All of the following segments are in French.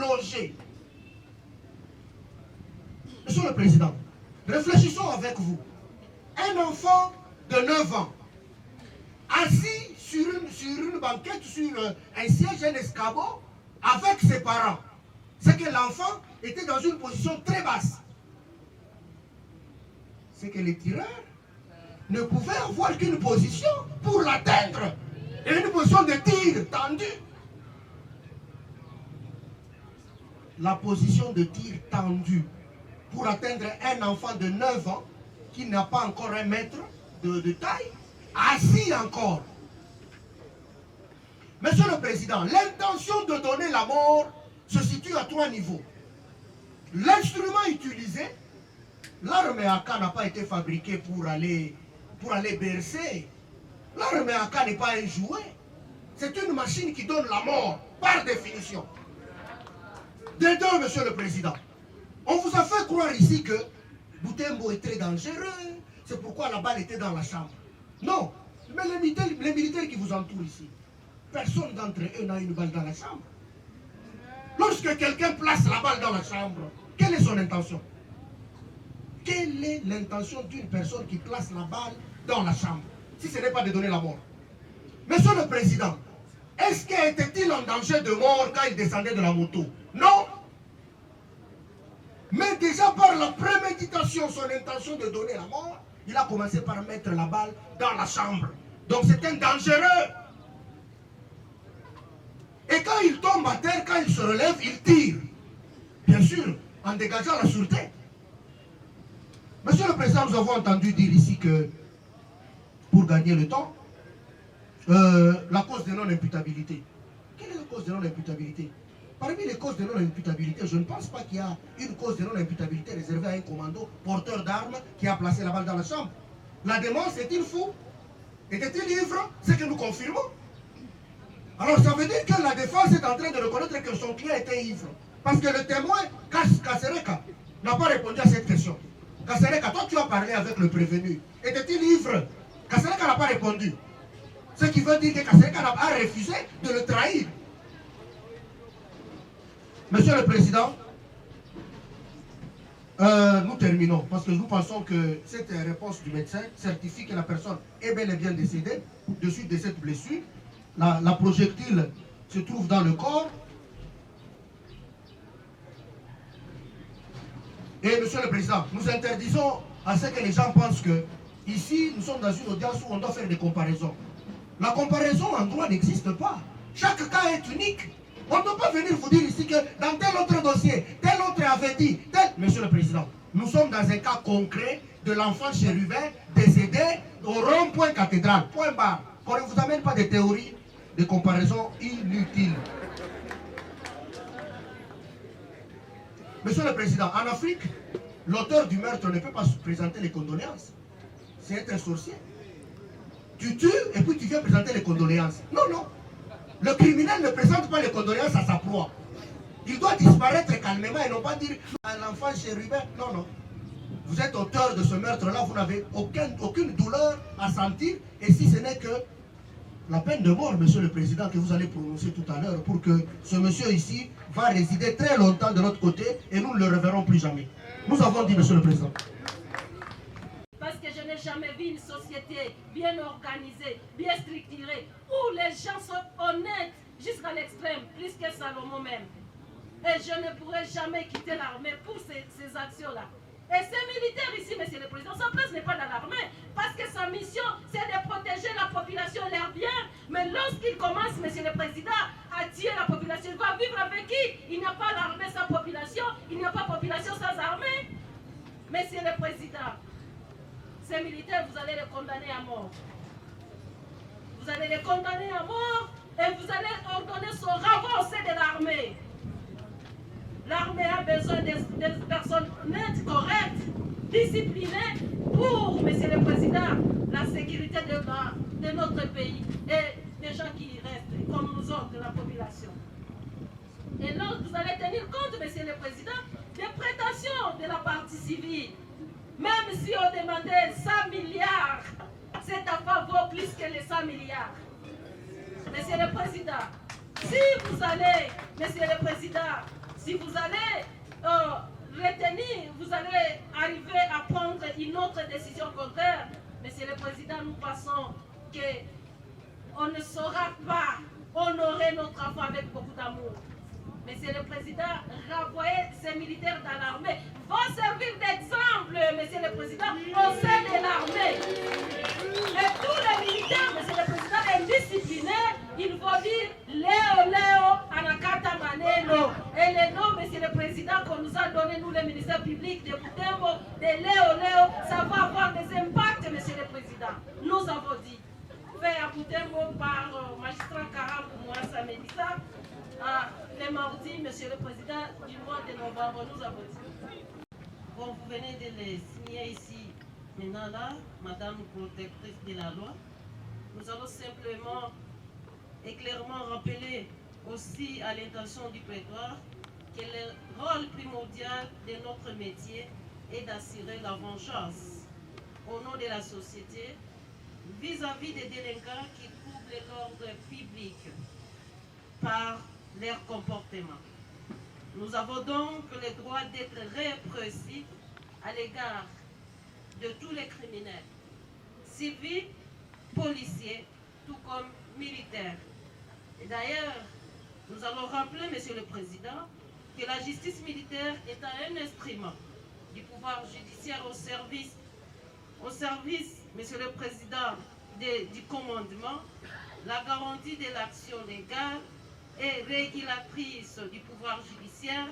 loger. Monsieur le Président, réfléchissons avec vous. Un enfant de 9 ans, assis sur une banquette, sur un siège, un escabeau, avec ses parents. C'est que l'enfant était dans une position très basse. C'est que les tireurs ne pouvaient avoir qu'une position pour l'atteindre. Et une position de tir tendue. La position de tir tendue pour atteindre un enfant de 9 ans qui n'a pas encore 1 mètre de taille, assis encore. Monsieur le Président, l'intention de donner la mort se situe à 3 niveaux. L'instrument utilisé, l'arme AK n'a pas été fabriquée pour aller bercer. L'arme AK n'est pas un jouet. C'est une machine qui donne la mort, par définition. Des deux, Monsieur le Président. On vous a fait croire ici que Boutembo est très dangereux. C'est pourquoi la balle était dans la chambre. Non, mais les militaires qui vous entourent ici, personne d'entre eux n'a une balle dans la chambre. Lorsque quelqu'un place la balle dans la chambre, quelle est son intention? Quelle est l'intention d'une personne qui place la balle dans la chambre, si ce n'est pas de donner la mort? Monsieur le Président, est-ce qu'il était-il en danger de mort quand il descendait de la moto? Non. Mais déjà par la préméditation, son intention de donner la mort, il a commencé par mettre la balle dans la chambre. Donc c'est un dangereux. Et quand il tombe à terre, quand il se relève, il tire. Bien sûr, en dégageant la sûreté. Monsieur le Président, nous avons entendu dire ici que pour gagner le temps, la cause de non-imputabilité. Quelle est la cause de non-imputabilité? Parmi les causes de non-imputabilité, je ne pense pas qu'il y a une cause de non-imputabilité réservée à un commando porteur d'armes qui a placé la balle dans la chambre. La démence est-il fou? Était-il ivre? C'est que nous confirmons. Alors ça veut dire que la défense est en train de reconnaître que son client était ivre. Parce que le témoin, Kasereka, n'a pas répondu à cette question. Kasereka, toi tu as parlé avec le prévenu. Était-il ivre? Kasereka n'a pas répondu. Ce qui veut dire que Kasereka a refusé de le trahir. Monsieur le Président, nous terminons parce que nous pensons que cette réponse du médecin certifie que la personne est bel et bien décédée de suite de cette blessure. La projectile se trouve dans le corps. Et Monsieur le Président, nous interdisons à ce que les gens pensent que ici, nous sommes dans une audience où on doit faire des comparaisons. La comparaison en droit n'existe pas. Chaque cas est unique. On ne peut pas venir vous dire ici que dans tel autre dossier, tel autre avait dit, tel... Monsieur le Président, nous sommes dans un cas concret de l'enfant chérubin décédé au rond-point cathédrale. Point barre. Qu'on ne vous amène pas des théories de comparaison inutiles. Monsieur le Président, en Afrique, l'auteur du meurtre ne peut pas présenter les condoléances. C'est être un sorcier. Tu tues et puis tu viens présenter les condoléances. Non, non. Le criminel ne présente pas les condoléances à sa proie. Il doit disparaître calmement et non pas dire à l'enfant chérubin. Non, non. Vous êtes auteur de ce meurtre-là, vous n'avez aucune douleur à sentir. Et si ce n'est que la peine de mort, Monsieur le Président, que vous allez prononcer tout à l'heure, pour que ce monsieur ici va résider très longtemps de notre côté et nous ne le reverrons plus jamais. Nous avons dit, Monsieur le Président. Parce que je n'ai jamais vu une société bien organisée, bien structurée, où les gens sont honnêtes jusqu'à l'extrême, plus que Salomon même. Et je ne pourrai jamais quitter l'armée pour ces actions-là. Et ces militaires ici, Monsieur le Président, sa place n'est pas dans l'armée, parce que sa mission, c'est de protéger la population et leurs biens. Mais lorsqu'il commence, Monsieur le Président, à tuer la population, il va vivre avec qui? Il n'y a pas l'armée sans population, il n'y a pas population sans armée. Monsieur le Président, ces militaires, vous allez les condamner à mort. Vous allez les condamner à mort et vous allez ordonner son renvoi au sein de l'armée. L'armée a besoin de personnes nettes, correctes, disciplinées pour, Monsieur le Président, la sécurité de notre pays et des gens qui restent comme nous autres, la population. Et là, vous allez tenir compte, Monsieur le Président, des prétentions de la partie civile. Même si on demandait 100 milliards, cette affaire vaut plus que les 100 milliards. Monsieur le Président, si vous allez, Monsieur le Président, Si vous allez retenir, vous allez arriver à prendre une autre décision contraire. Monsieur le Président, nous pensons qu'on ne saura pas honorer notre enfant avec beaucoup d'amour. Monsieur le Président, renvoyer ces militaires dans l'armée vont servir d'exemple, Monsieur le Président, au sein de l'armée. Et tous les militaires, Monsieur le Président, indisciplinés, il faut dire Léo, Léo, Anakata Maneno. Et les noms, Monsieur le Président, qu'on nous a donné, nous, les ministères publics de Butembo, de Léo, Léo, ça va avoir des impacts, Monsieur le Président. Nous avons dit, fait à Butembo par magistrat Karam Mouassa Médissa, les mardis, Monsieur le Président, du mois de novembre, nous avons dit. Bon, vous venez de les signer ici, maintenant là, Madame protectrice de la loi. Nous allons simplement et clairement rappeler aussi à l'intention du prétoire que le rôle primordial de notre métier est d'assurer la vengeance au nom de la société vis-à-vis des délinquants qui troublent l'ordre public par leur comportement. Nous avons donc le droit d'être répressifs à l'égard de tous les criminels, civils, policiers, tout comme militaires. Et d'ailleurs, nous allons rappeler, Monsieur le Président, que la justice militaire est un instrument du pouvoir judiciaire au service, Monsieur le Président, du commandement, la garantie de l'action légale et régulatrice du pouvoir judiciaire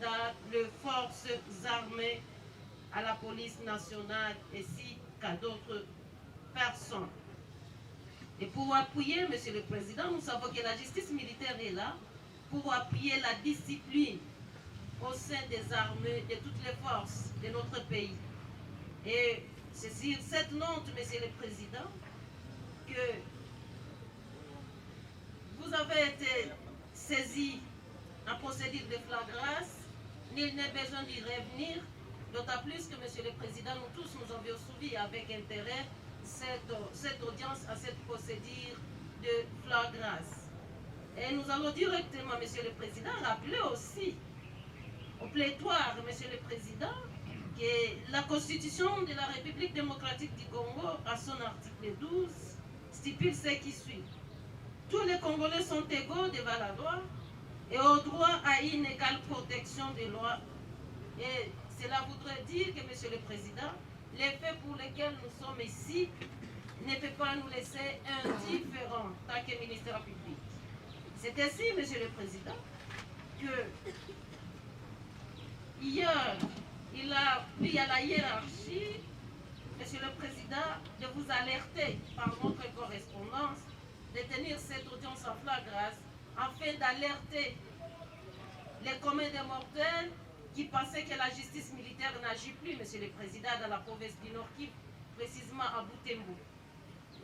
dans les forces armées, à la police nationale ainsi qu'à d'autres personnes. Et pour appuyer, Monsieur le Président, nous savons que la justice militaire est là pour appuyer la discipline au sein des armées de toutes les forces de notre pays. Et c'est sur cette note, Monsieur le Président, que vous avez été saisi en procédure de flagrance. Nul n'est besoin d'y revenir, d'autant plus que, Monsieur le Président, nous tous nous avions suivi avec intérêt cette audience à cette procédure de flagrance. Et nous allons directement, Monsieur le Président, rappeler aussi au plétoire, Monsieur le Président, que la Constitution de la République démocratique du Congo, à son article 12, stipule ce qui suit. Tous les Congolais sont égaux devant la loi et au droit à une égale protection des lois. Et cela voudrait dire que, Monsieur le Président, les faits pour lesquels nous sommes ici ne peuvent pas nous laisser indifférents tant que ministère public. C'est ainsi, Monsieur le Président, que hier, il a pris à la hiérarchie, Monsieur le Président, de vous alerter par notre correspondance, de tenir cette audience en flagrance, afin d'alerter les communs des mortels qui pensaient que la justice militaire n'agit plus, Monsieur le Président, dans la province du Nord Kivu, précisément à Butembo.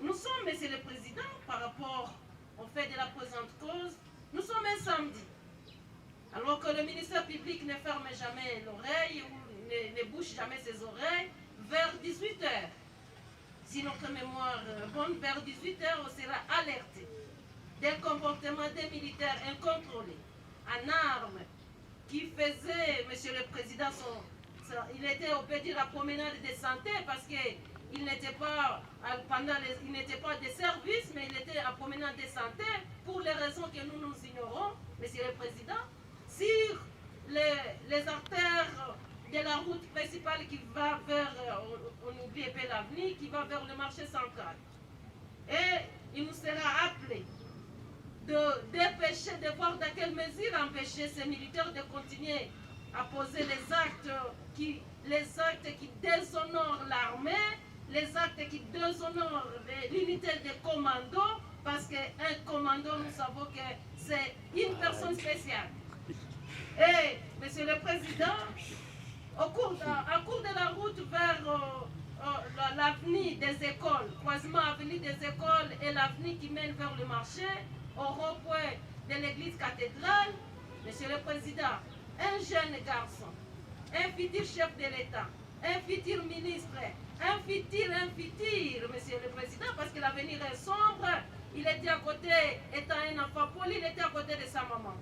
Nous sommes, Monsieur le Président, par rapport au fait de la présente cause, nous sommes un samedi. Alors que le ministère public ne ferme jamais l'oreille ou ne bouche jamais ses oreilles, vers 18h. Si notre mémoire bonne, vers 18h, on sera alerté des comportements des militaires incontrôlés, en armes, qui faisaient, Monsieur le Président, il était, on peut dire, à promenade de santé parce qu'il n'était pas, il n'était pas de service, mais il était à promenade de santé pour les raisons que nous ignorons, Monsieur le Président, sur les artères de la route principale qui va vers, on oublie un peu l'avenir, qui va vers le marché central. Et il nous sera appelé de dépêcher, de voir dans quelle mesure empêcher ces militaires de continuer à poser les actes qui déshonorent l'armée, les actes qui déshonorent l'unité de commando, parce qu'un commando, nous savons que c'est une personne spéciale. Et, Monsieur le Président, en cours de la route vers l'avenue des écoles, croisement avenue des écoles et l'avenue qui mène vers le marché, au rond-point de l'église cathédrale, Monsieur le Président, un jeune garçon, un futur chef de l'État, un futur ministre, un futur, Monsieur le Président, parce que l'avenir est sombre, il était à côté, étant un enfant poli, il était à côté de sa maman.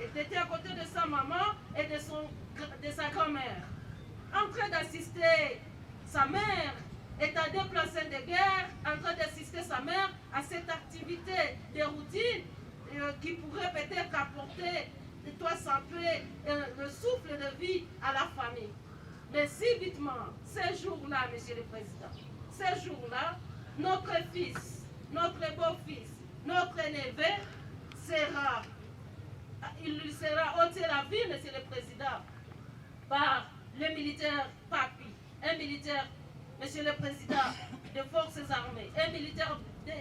était à côté de sa maman et de sa grand-mère, en train d'assister sa mère, étant déplacé de guerre, en train d'assister sa mère à cette activité de routine qui pourrait peut-être apporter toi saper le souffle de vie à la famille. Mais subitement, ces jours-là, Monsieur le Président, ces jours-là, notre fils, notre beau-fils, notre neveu il sera ôté la vie, Monsieur le Président, par le militaire Papi, un militaire, Monsieur le Président, des forces armées, un militaire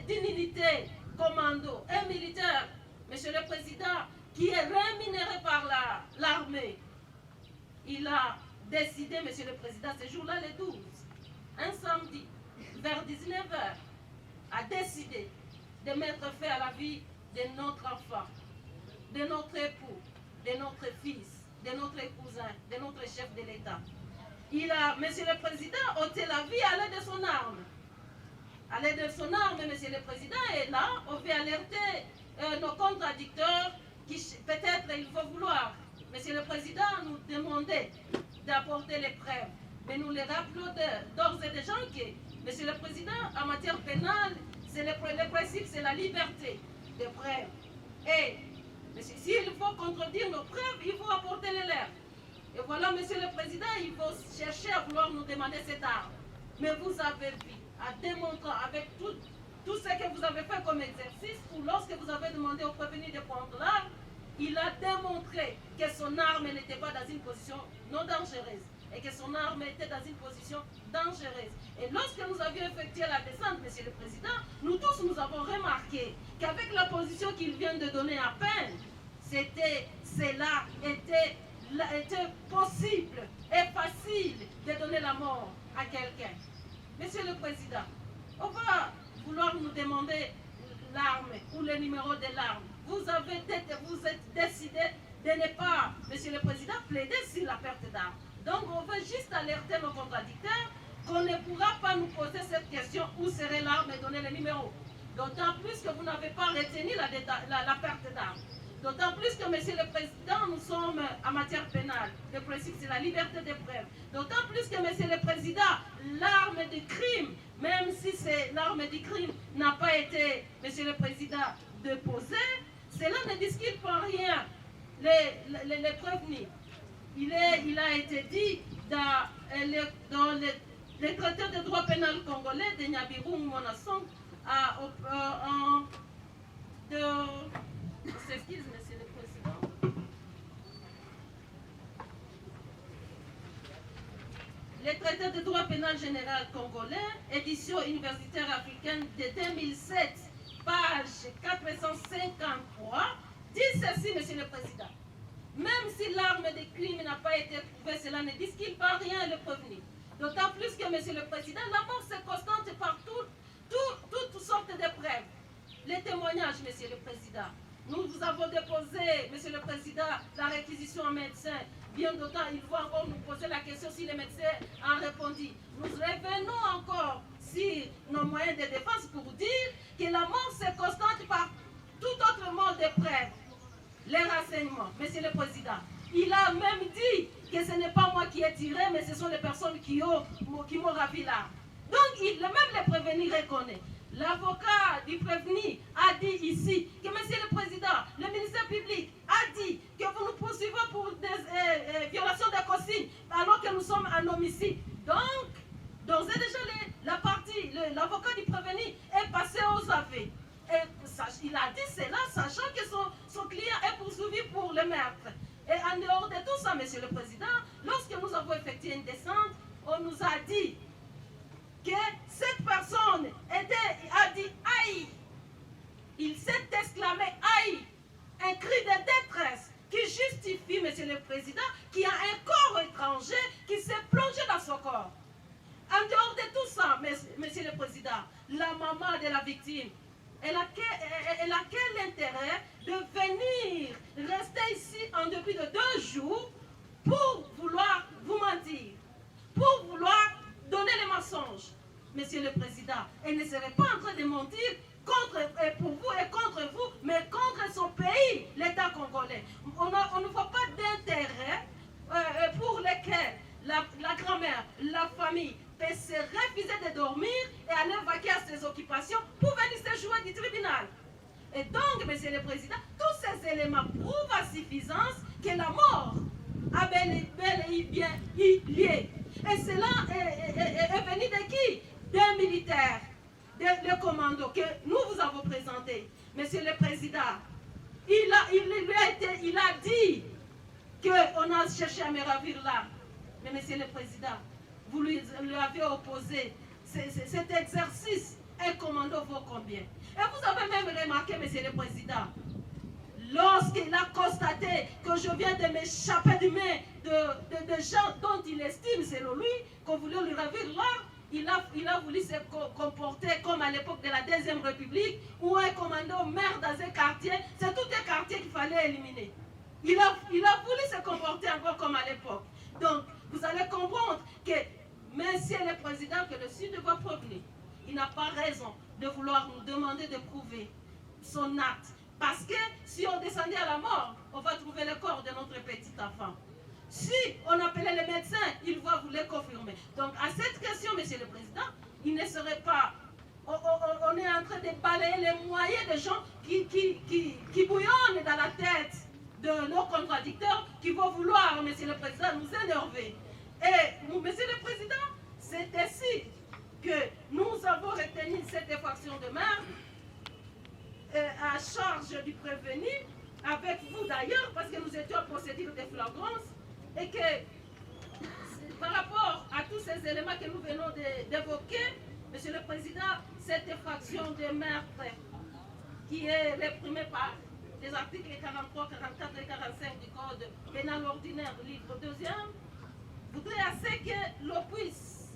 d'une unité commando, un militaire, Monsieur le Président, qui est rémunéré par l'armée. Il a décidé, Monsieur le Président, ce jour-là, le 12, un samedi, vers 19h, a décidé de mettre fin à la vie de notre enfant, de notre époux, de notre fils, de notre cousin, de notre chef de l'État. Il a, Monsieur le Président, ôté la vie à l'aide de son arme. À l'aide de son arme, Monsieur le Président, et là, on veut alerter nos contradicteurs qui peut-être il faut vouloir, Monsieur le Président, nous demander d'apporter les preuves. Mais nous les rappelons d'ores et déjà que, Monsieur le Président, en matière pénale, le principe, c'est la liberté de preuves. Et s'il faut contredire nos preuves, il faut apporter les leurs. Et voilà, Monsieur le Président, il faut chercher à vouloir nous demander cette arme. Mais vous avez vu, en démontrant avec tout ce que vous avez fait comme exercice, ou lorsque vous avez demandé au prévenu de prendre l'arme, il a démontré que son arme n'était pas dans une position non dangereuse et que son arme était dans une position dangereuse. Et lorsque nous avions effectué la descente, Monsieur le Président, nous tous nous avons remarqué qu'avec la position qu'il vient de donner à peine, cela était possible et facile de donner la mort à quelqu'un. Monsieur le Président, on va vouloir nous demander l'arme ou le numéro de l'arme. Vous êtes décidé de ne pas, Monsieur le Président, plaider sur la perte d'armes. Donc on veut juste alerter nos contradicteurs qu'on ne pourra pas nous poser cette question où serait l'arme et donner le numéro. D'autant plus que vous n'avez pas retenu la perte d'armes. D'autant plus que, Monsieur le Président, nous sommes en matière pénale. Le principe, c'est la liberté de preuve. D'autant plus que, Monsieur le Président, l'arme du crime, même si l'arme du crime n'a pas été, Monsieur le Président, déposée, cela ne discute pas rien les prévenus. Il a été dit dans les traités de droit pénal congolais de Nyabirou Monasson s'excuse, Monsieur le Président. Les traités de droit pénal général congolais, édition universitaire africaine de 2007, page 453, dit ceci, Monsieur le Président. Même si l'arme de crime n'a pas été trouvée, cela ne discute pas rien le prévenu. D'autant plus que, Monsieur le Président, la mort se constate par toutes sortes de preuves. Les témoignages, Monsieur le Président. Nous vous avons déposé, Monsieur le Président, la réquisition en médecin. Bien d'autant, il faut encore nous poser la question si les médecins ont répondu. Nous revenons encore sur nos moyens de défense pour dire que la mort se constate par tout autre mode de preuve. Les renseignements, Monsieur le Président. Il a même dit que ce n'est pas moi qui ai tiré, mais ce sont les personnes qui m'ont ravi là. Donc, même le prévenu reconnaît. L'avocat du prévenu a dit ici que, Monsieur le Président, le ministère public a dit que vous nous poursuivez pour des violations de consignes alors que nous sommes en homicide. Donc, d'ores et déjà, l'avocat du prévenu est passé aux aveux. Et il a dit cela, sachant que son client est poursuivi pour le meurtre. Et en dehors de tout ça, Monsieur le Président, lorsque nous avons effectué une descente, on nous a dit que cette personne a dit aïe. Il s'est exclamé aïe. Un cri de détresse qui justifie, Monsieur le Président, qu'il y a un corps étranger qui s'est plongé dans son corps. En dehors de tout ça, Monsieur le Président, la maman de la victime, elle a quel intérêt de venir rester ici en début de 2 jours pour vouloir vous mentir, pour vouloir donner les mensonges, Monsieur le Président. Elle ne serait pas en train de mentir pour vous et contre vous, mais contre son pays, l'État congolais. On Et donc, Monsieur le Président, tous ces éléments prouvent à suffisance que la mort a bel et bien lié. Et cela est venu de qui? D'un militaire, le commando que nous vous avons présenté. Monsieur le Président, il a dit qu'on a cherché à me ravir là. Mais Monsieur le Président, vous lui avez opposé cet exercice. Un commando vaut combien? Et vous avez même remarqué, Monsieur le Président, lorsqu'il a constaté que je viens de m'échapper des mains de gens dont il estime, selon lui, qu'on voulait lui ravir l'art, il a voulu se comporter comme à l'époque de la Deuxième République, où un commando meurt dans un quartier, c'est tout un quartier qu'il fallait éliminer. Il a voulu se comporter encore comme à l'époque. Donc, vous allez comprendre que, Monsieur le Président, que le Sud va provenir. Il n'a pas raison de vouloir nous demander de prouver son acte. Parce que si on descendait à la mort, on va trouver le corps de notre petit enfant. Si on appelait les médecins, ils vont vous le confirmer. Donc à cette question, Monsieur le Président, il ne serait pas... On est en train de balayer les moyens de gens qui bouillonnent dans la tête de nos contradicteurs, qui vont vouloir, Monsieur le Président, nous énerver. Et Monsieur le Président, c'est ainsi que nous avons retenu cette effraction de merde à charge du prévenu, avec vous d'ailleurs, parce que nous étions en procédure de flagrance, et que par rapport à tous ces éléments que nous venons d'évoquer, Monsieur le Président, cette effraction de meurtre qui est réprimée par les articles 43, 44 et 45 du Code pénal ordinaire, livre 2e, voudrait assez que l'on puisse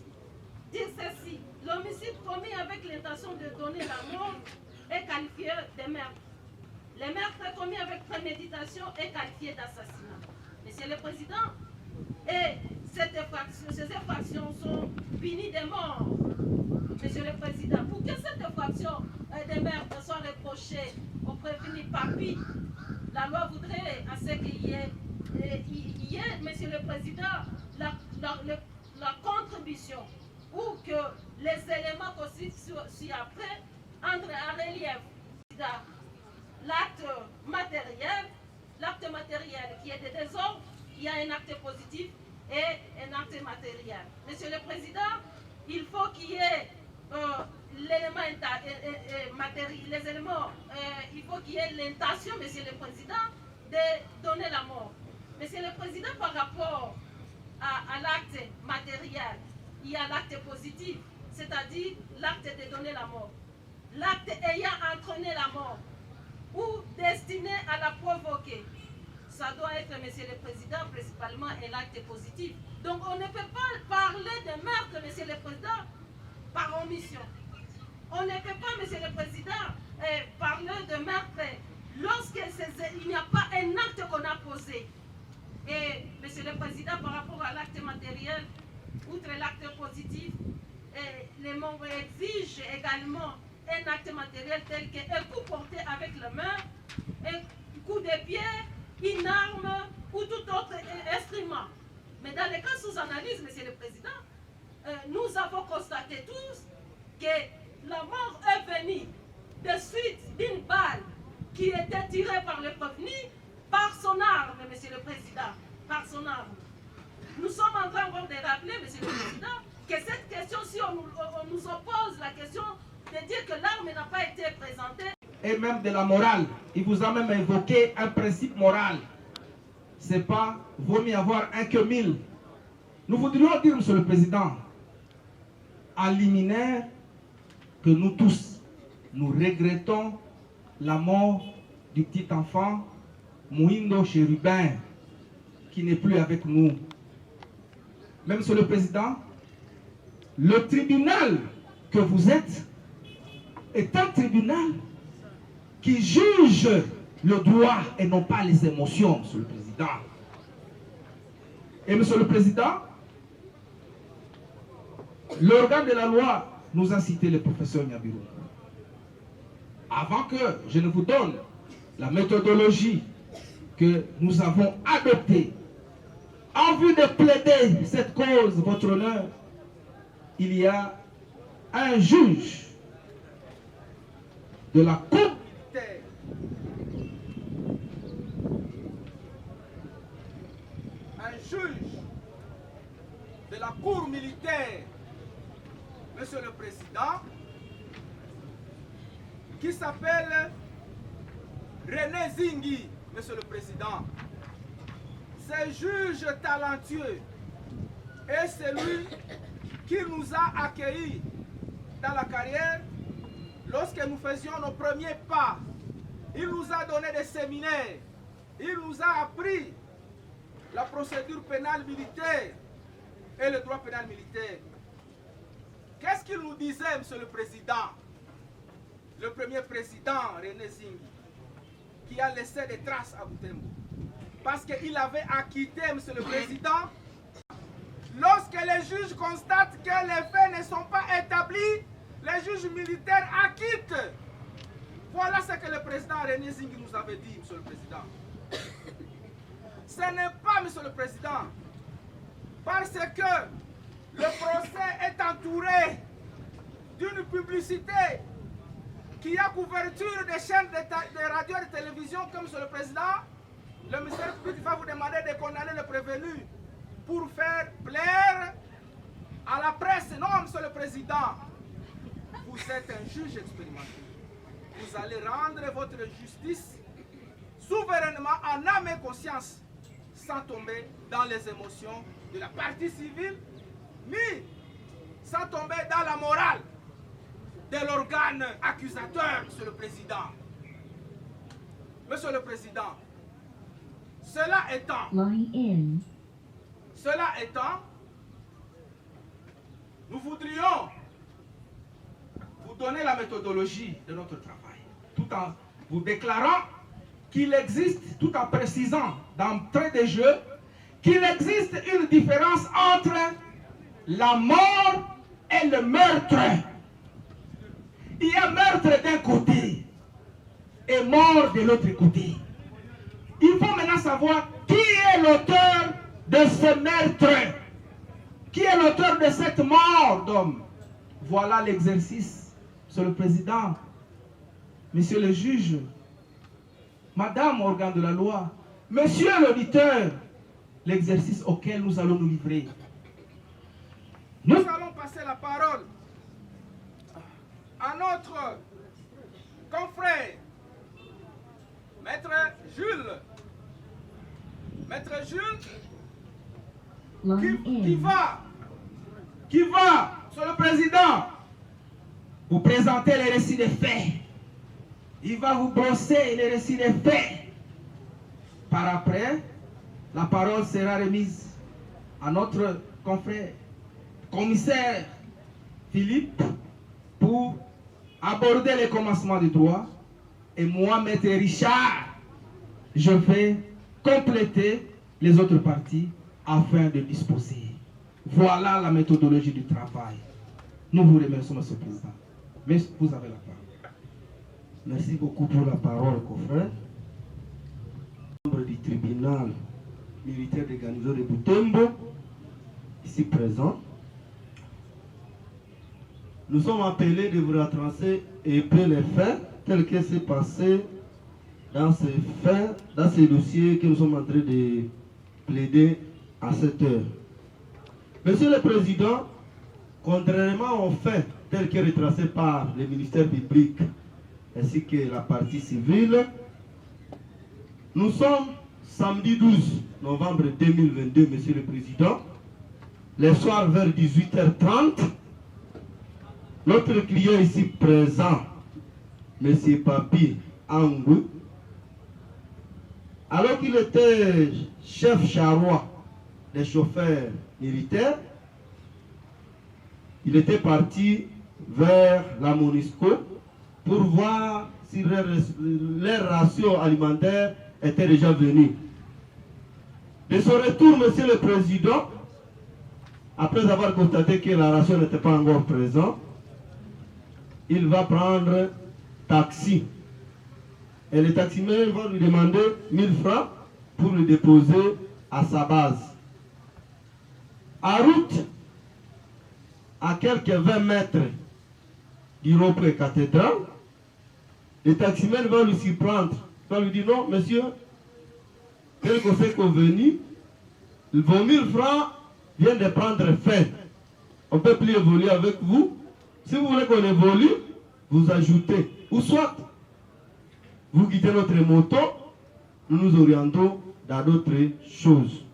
dire ceci: l'homicide commis avec l'intention de donner la mort est qualifié de meurtre. Les meurtres commis avec préméditation est qualifié d'assassinat. Monsieur le Président, et ces infractions sont punies de mort. Monsieur le Président, pour que cette infraction de meurtre soit reprochée au prévenu Papi, la loi voudrait à ce qu'il y ait, Monsieur le Président, la contribution, ou que les éléments constituent après entrent en relief l'acte matériel qui est de désordre. Il y a un acte positif et un acte matériel. Monsieur le Président, il faut qu'il y ait l'élément matériel, les éléments, il faut qu'il y ait l'intention, Monsieur le Président, de donner la mort. Monsieur le Président, par rapport à l'acte matériel, il y a l'acte positif, c'est-à-dire l'acte de donner la mort. L'acte ayant entraîné la mort ou destiné à la provoquer, ça doit être, Monsieur le Président, principalement un acte positif. Donc on ne peut pas parler de meurtre, Monsieur le Président, par omission. On ne peut pas, Monsieur le Président, parler de meurtre lorsqu'il n'y a pas un acte qu'on a posé. Et, Monsieur le Président, par rapport à l'acte matériel, outre l'acte positif, les membres exigent également un acte matériel tel qu'un coup porté avec la main, un coup de pied, une arme ou tout autre instrument. Mais dans les cas sous analyse, Monsieur le Président, nous avons constaté tous que la mort est venue de suite d'une balle qui était tirée par le prévenu par son arme, Monsieur le Président, par son arme. Nous sommes en train encore de rappeler, Monsieur le Président, que cette question, si on nous oppose la question de dire que l'arme n'a pas été présentée. Et même de la morale. Il vous a même évoqué un principe moral. C'est pas, vaut mieux avoir un que mille. Nous voudrions dire, Monsieur le Président, en liminaire, que nous tous, nous regrettons la mort du petit enfant Mouindo Chérubin, qui n'est plus avec nous. Mais Monsieur le Président, le tribunal que vous êtes est un tribunal qui juge le droit et non pas les émotions, Monsieur le Président. Et Monsieur le Président, l'organe de la loi nous a cité le professeur Nyabirou. Avant que je ne vous donne la méthodologie que nous avons adoptée en vue de plaider cette cause, votre honneur, il y a un juge de la Cour qui s'appelle René Zingi, Monsieur le Président. C'est juge talentueux et c'est lui qui nous a accueillis dans la carrière lorsque nous faisions nos premiers pas. Il nous a donné des séminaires, il nous a appris la procédure pénale militaire et le droit pénal militaire. Qu'est-ce qu'il nous disait, Monsieur le Président? Le premier président, René Zingi, qui a laissé des traces à Butembo. Parce qu'il avait acquitté, Monsieur le Président, lorsque les juges constatent que les faits ne sont pas établis, les juges militaires acquittent. Voilà ce que le président René Zingi nous avait dit, Monsieur le Président. Ce n'est pas, Monsieur le Président, parce que le procès est entouré d'une publicité qui a couverture des chaînes de radio et de télévision comme Monsieur le Président, le ministère public va vous demander de condamner le prévenu pour faire plaire à la presse. Non, Monsieur le Président, vous êtes un juge expérimenté. Vous allez rendre votre justice souverainement en âme et conscience, sans tomber dans les émotions de la partie civile, ni sans tomber dans la morale de l'organe accusateur, Monsieur le Président. Monsieur le Président, cela étant, nous voudrions vous donner la méthodologie de notre travail, tout en vous déclarant qu'il existe, tout en précisant d'entrée de jeu, qu'il existe une différence entre la mort et le meurtre. Il y a meurtre d'un côté et mort de l'autre côté. Il faut maintenant savoir qui est l'auteur de ce meurtre, qui est l'auteur de cette mort d'homme. Voilà l'exercice, Monsieur le Président, Monsieur le juge, Madame organe de la loi, Monsieur l'auditeur, l'exercice auquel nous allons nous livrer. Nous allons passer la parole à notre confrère, Maître Jules. Maître Jules, qui va, Monsieur le Président, vous présenter les récits des faits. Il va vous brosser les récits des faits. Par après, la parole sera remise à notre confrère, commissaire Philippe, pour aborder les commencements du droit. Et moi, Maître Richard, je vais compléter les autres parties afin de disposer. Voilà la méthodologie du travail. Nous vous remercions, Monsieur le Président. Mais vous avez la parole. Merci beaucoup pour la parole, confrère. Membre du tribunal militaire de garnison de Butembo, ici présent. Nous sommes appelés de vous retracer et peu les faits tels que c'est passé dans ces faits, dans ces dossiers que nous sommes en train de plaider à cette heure. Monsieur le Président, contrairement aux faits tels que retracés par le ministère public ainsi que la partie civile, nous sommes samedi 12 novembre 2022, Monsieur le Président, le soir vers 18h30, notre client ici présent, M. Papi Angou, alors qu'il était chef charroi des chauffeurs militaires, il était parti vers la MONUSCO pour voir si leur ration alimentaire était déjà venue. De son retour, Monsieur le Président, après avoir constaté que la ration n'était pas encore présente, il va prendre taxi. Et le taximan va lui demander 1000 francs pour le déposer à sa base. En route, à quelques 20 mètres du rond-point cathédrale, le taximan va lui surprendre. Il va lui dire non, monsieur, tel qu'on s'est convenu, vos 1000 francs viennent de prendre fin. On ne peut plus évoluer avec vous. Si vous voulez qu'on évolue, vous ajoutez, ou soit vous quittez notre moto, nous nous orientons dans d'autres choses.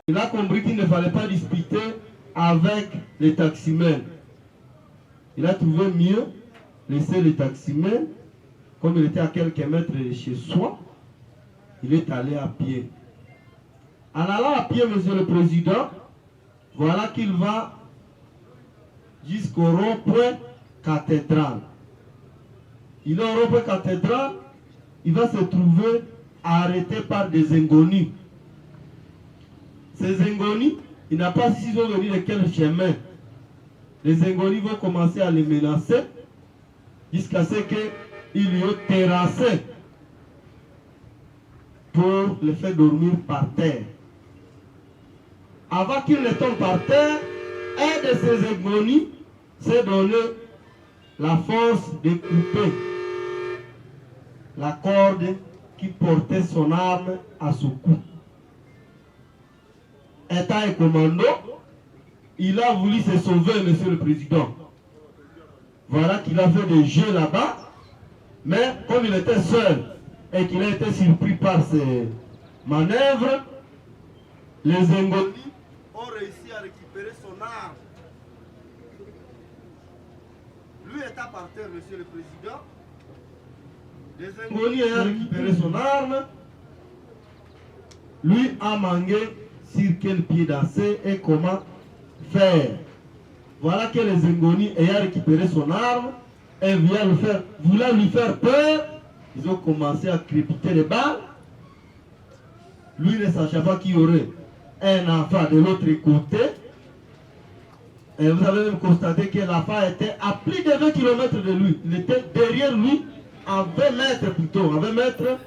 Il a compris qu'il ne fallait pas discuter avec les taximens. Il a trouvé mieux laisser les taximens, comme il était à quelques mètres de chez soi, il est allé à pied. En allant à pied, Monsieur le Président, voilà qu'il va jusqu'au rond-point cathédrale. Il est au rond-point cathédrale, il va se trouver arrêté par des inconnus. Ces inconnus, il n'a pas si ils sont venus de quel chemin. Les inconnus vont commencer à les menacer jusqu'à ce qu'ils lui ont terrassé pour le faire dormir par terre. Avant qu'il ne tombe par terre, un de ces inconnus s'est donné la force de couper la corde qui portait son arme à son cou. Étant un commando, il a voulu se sauver, Monsieur le Président. Voilà qu'il a fait des jeux là-bas, mais comme il était seul et qu'il a été surpris par ses manœuvres, les inconnus ont réussi à récupérer son arme. Lui étant par terre, Monsieur le Président, les inconnus ayant récupéré son arme, lui a manqué sur quel pied danser et comment faire. Voilà que les inconnus ayant récupéré son arme et voulant lui faire peur, ils ont commencé à crépiter les balles. Lui ne sachant pas qu'il y aurait un enfant de l'autre côté. Et vous avez même constaté que l'enfant était à plus de 20 km de lui. Il était derrière lui, à 20 mètres plutôt, à 20 mètres.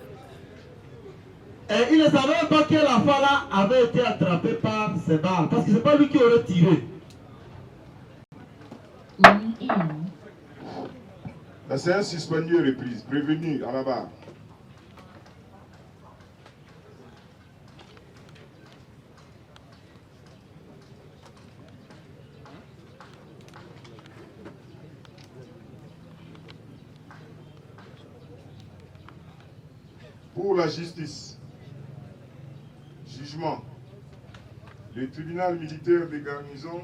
Et il ne savait même pas que l'enfant là avait été attrapé par ces balles. Parce que ce n'est pas lui qui aurait tiré. La séance suspendue est reprise. Prévenu à la barre. Pour la justice, jugement, le tribunal militaire de garnison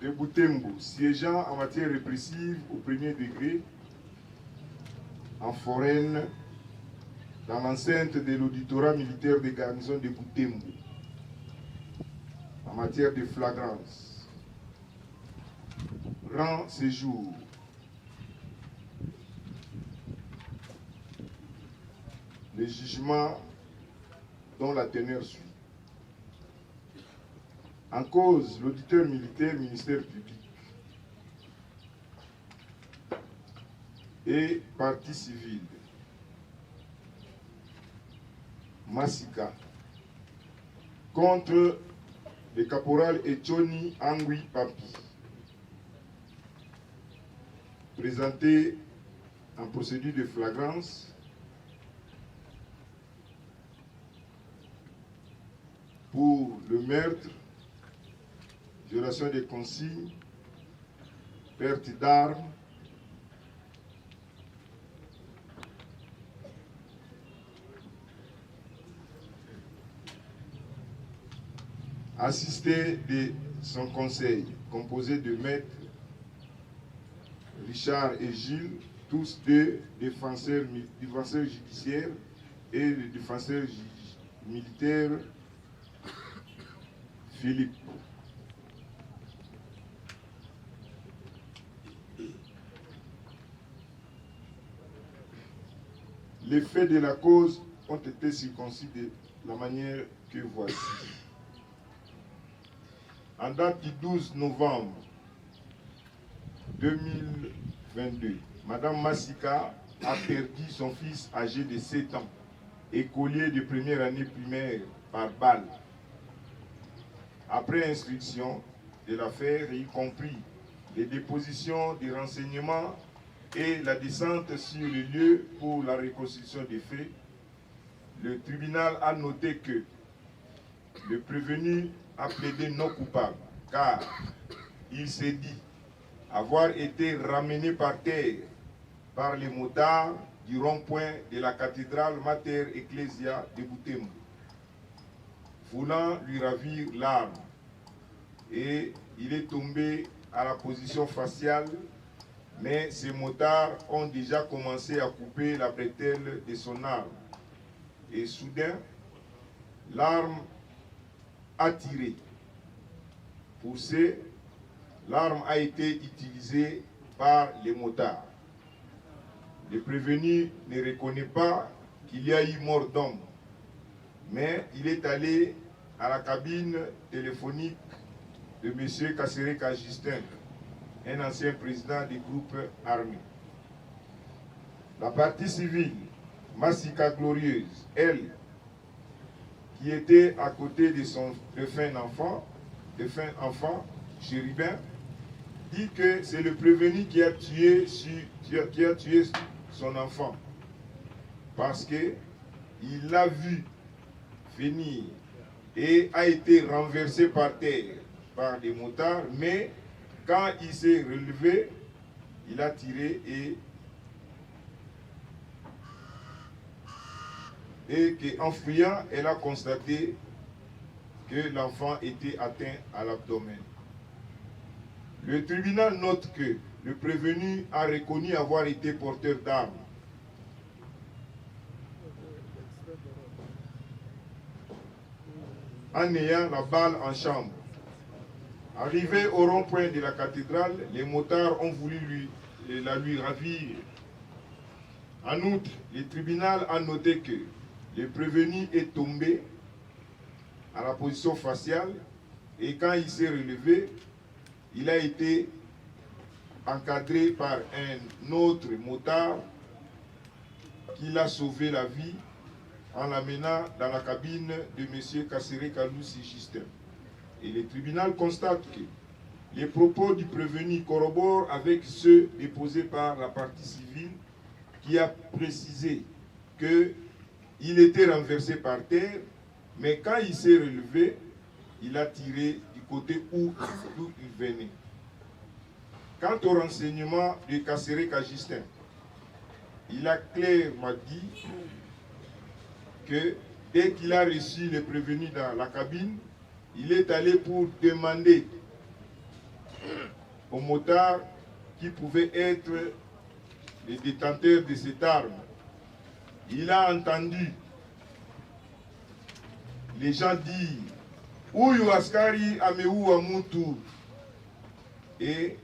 de Butembo, siégeant en matière répressive au premier degré, en foraine, dans l'enceinte de l'auditorat militaire de garnison de Butembo, en matière de flagrance, rend séjour les jugements dont la teneur suit. En cause, l'auditeur militaire, ministère public et partie civile, Massika, contre le caporal Echoni Angui Papi, présenté en procédure de flagrance pour le meurtre, violation des consignes, perte d'armes, assisté de son conseil, composé de maîtres Richard et Gilles, tous deux défenseurs judiciaires, et le défenseur militaire Philippe. Les faits de la cause ont été circoncis de la manière que voici. En date du 12 novembre 2022, Madame Massika a perdu son fils âgé de 7 ans, écolier de première année primaire par balle. Après instruction de l'affaire, y compris les dépositions des renseignements et la descente sur le lieu pour la reconstitution des faits, le tribunal a noté que le prévenu a plaidé non coupable, car il s'est dit avoir été ramené par terre par les motards du rond-point de la cathédrale Mater Ecclesia de Butembo, voulant lui ravir l'arme. Et il est tombé à la position faciale, mais ces motards ont déjà commencé à couper la bretelle de son arme. Et soudain, l'arme a tiré. Poussée, l'arme a été utilisée par les motards. Le prévenu ne reconnaît pas qu'il y a eu mort d'homme, mais il est allé à la cabine téléphonique de M. Kasereka Justin, un ancien président du groupe armé. La partie civile, Massika Glorieuse, elle, qui était à côté de son défunt enfant, Chérubin, dit que c'est le prévenu qui a tué son enfant, parce qu'il l'a vu venir et a été renversé par terre par des motards, mais quand il s'est relevé, il a tiré et qu'en fuyant, elle a constaté que l'enfant était atteint à l'abdomen. Le tribunal note que le prévenu a reconnu avoir été porteur d'armes. En ayant la balle en chambre. Arrivé au rond-point de la cathédrale, les motards ont voulu la lui ravir. En outre, le tribunal a noté que le prévenu est tombé à la position faciale et quand il s'est relevé, il a été encadré par un autre motard qui l'a sauvé la vie en l'amenant dans la cabine de M. Kasereka Justin. Et le tribunal constate que les propos du prévenu corroborent avec ceux déposés par la partie civile qui a précisé qu'il était renversé par terre, mais quand il s'est relevé, il a tiré du côté d'où il venait. Quant au renseignement de Kasereka Justin, il a clairement dit que dès qu'il a reçu le prévenu dans la cabine, il est allé pour demander aux motards qui pouvaient être les détenteurs de cette arme. Il a entendu les gens dire « Uyu askari ameua mutu » et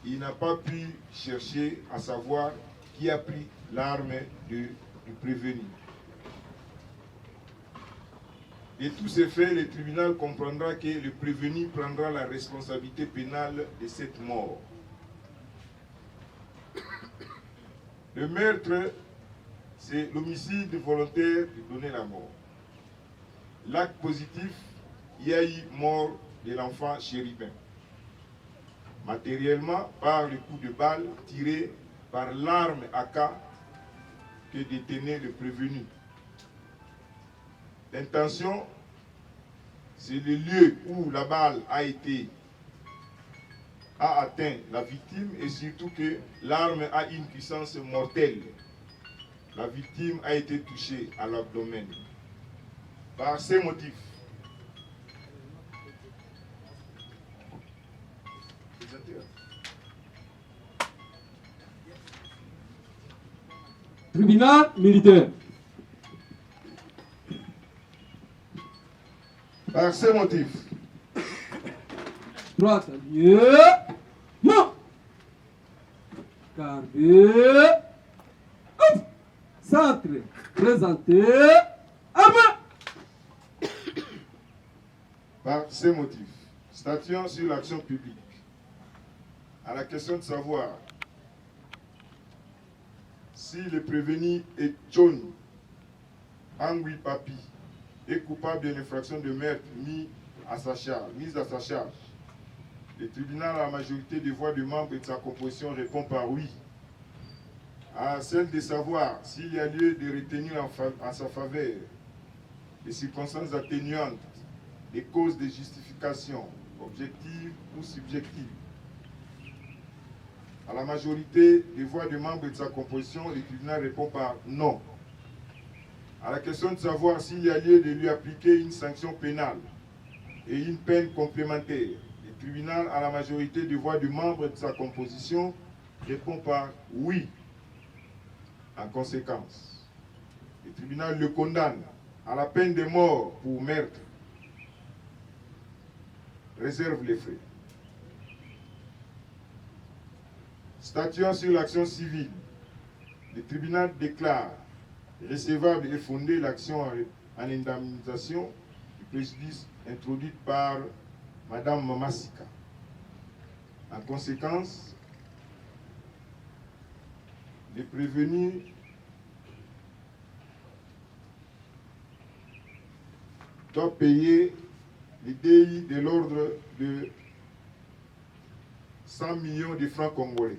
il n'a pas pu chercher à savoir qui a pris l'arme du prévenu. De tous ces faits, le tribunal comprendra que le prévenu prendra la responsabilité pénale de cette mort. Le meurtre, c'est l'homicide volontaire de donner la mort. L'acte positif, il y a eu mort de l'enfant Chérubin. Matériellement, par le coup de balle tiré par l'arme AK que détenait le prévenu. L'intention, c'est le lieu où la balle a atteint la victime et surtout que l'arme a une puissance mortelle. La victime a été touchée à l'abdomen. Par ces motifs, tribunal militaire. Par ces motifs, Droite à Dieu. Non. Carré. Hop. Centre. Présenté. Armée. par ces motifs, statuant sur l'action publique, à la question de savoir si le prévenu est John Angui Papi est coupable de l'infraction de meurtre mise à sa charge. Le tribunal, à la majorité des voix de membres et de sa composition, répond par oui. À celle de savoir s'il y a lieu de retenir en sa faveur des circonstances atténuantes, des causes de justification, objectives ou subjectives, À la majorité des voix des membres de sa composition, le tribunal répond par non. À la question de savoir s'il y a lieu de lui appliquer une sanction pénale et une peine complémentaire, le tribunal, à la majorité des voix des membres de sa composition, répond par oui. En conséquence, le tribunal le condamne à la peine de mort pour meurtre. Réserve les frais. Statuant sur l'action civile, le tribunal déclare recevable et fondée l'action en indemnisation du préjudice introduite par Madame Mamassika. En conséquence, les prévenus doivent payer les DI de l'ordre de 100 millions de francs congolais.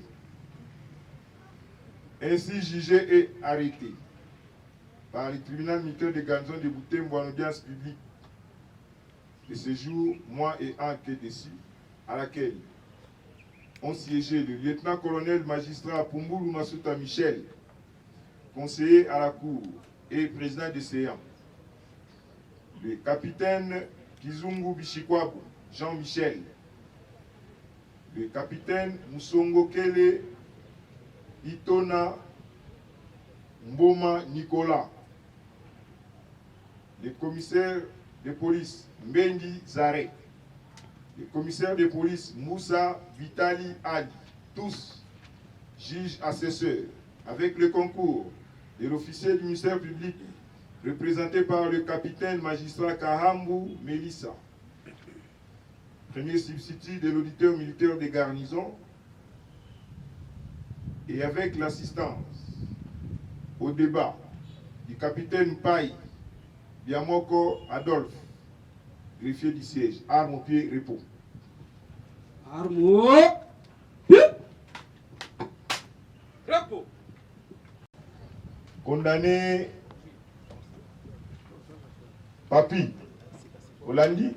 Ainsi jugé et arrêté par le tribunal militaire de garnison de Butembo en audience publique de ce jour, mois et an que dessus, à laquelle ont siégé le lieutenant-colonel magistrat Pumbulu Masuta Michel, conseiller à la Cour et président de séance, le capitaine Kizungu Bishikwabu Jean-Michel, le capitaine Musongo Kele Itona Mboma Nicolas, le commissaire de police Mbengi Zare, le commissaire de police Moussa Vitali Ali, tous juges assesseurs, avec le concours de l'officier du ministère public représenté par le capitaine magistrat Kahambu Melissa, premier substitut de l'auditeur militaire des garnisons, et avec l'assistance au débat du capitaine Pai Biamoko Adolphe, greffier du siège, arme au pied, repos. Arme au pied, repos. Condamné Papi Olandi,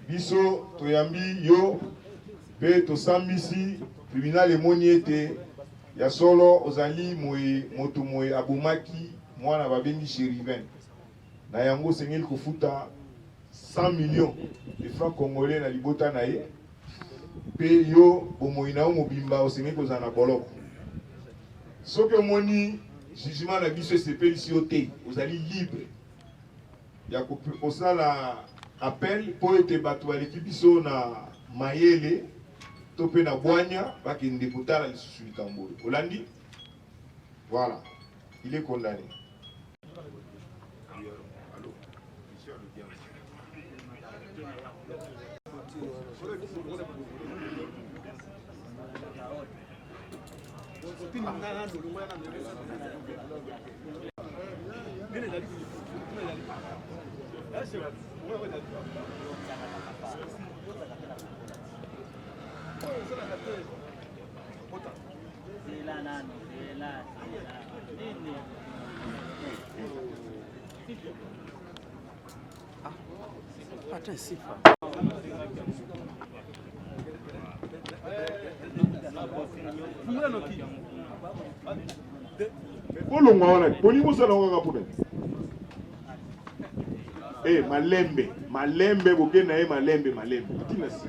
biso toyambi yo pe tosambisi tribunal emoniete ya solo ozali moto moye abumaki mwana babengi Chérivin na yango sengeli kofuta 100 millions de francs congolais na libota na ye pe yo bomoyi na mobimba osengeli kozala na boloko soki omoni jugement na biso esepelisi yo te ozali libre ya kosala appel po ete bato baleki biso na mayele to pe na bwanya bakende kotala lisusu likambo oyo olandi. Voilà, il est condamné. Olongwa wana poni musala ngaka pone malembe bokena ye malembe tina si